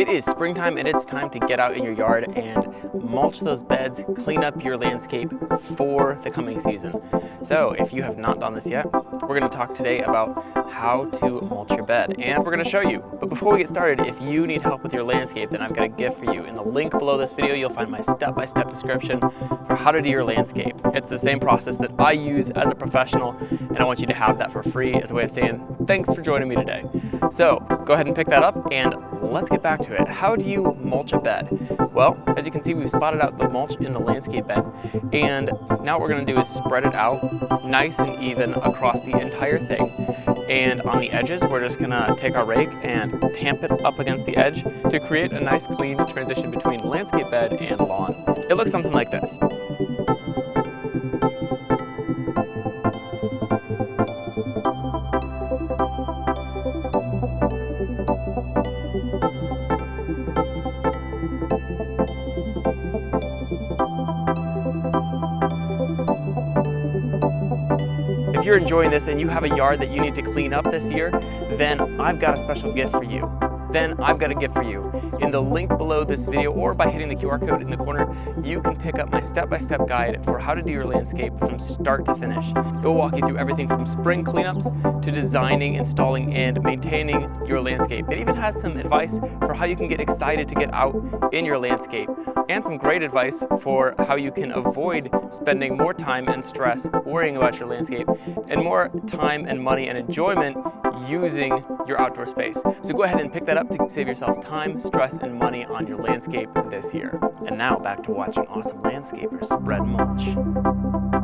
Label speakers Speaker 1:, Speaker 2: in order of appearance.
Speaker 1: It is springtime and it's time to get out in your yard and mulch those beds, clean up your landscape for the coming season. So if you have not done this yet, we're going to talk today about how to mulch your bed, and we're going to show you. But before we get started, if you need help with your landscape, then I've got a gift for you. In the link below this video, you'll find my step-by-step description for how to do your landscape. It's the same process that I use as a professional, and I want you to have that for free as a way of saying thanks for joining me today. So go ahead and pick that up and let's get back to it. How do you mulch a bed? Well, as you can see, we've spotted out the mulch in the landscape bed, and now what we're going to do is spread it out nice and even across the entire thing. And on the edges, we're just going to take our rake and tamp it up against the edge to create a nice clean transition between landscape bed and lawn. It looks something like this. If you're enjoying this and you have a yard that you need to clean up this year, then I've got a special gift for you. In the link below this video, or by hitting the QR code in the corner, you can pick up my step-by-step guide for how to do your landscape from start to finish. It will walk you through everything from spring cleanups to designing, installing, and maintaining your landscape. It even has some advice for how you can get excited to get out in your landscape, and some great advice for how you can avoid spending more time and stress worrying about your landscape and more time and money and enjoyment using your outdoor space. So go ahead and pick that up to save yourself time, stress, and money on your landscape this year. And now back to watching awesome landscapers spread mulch.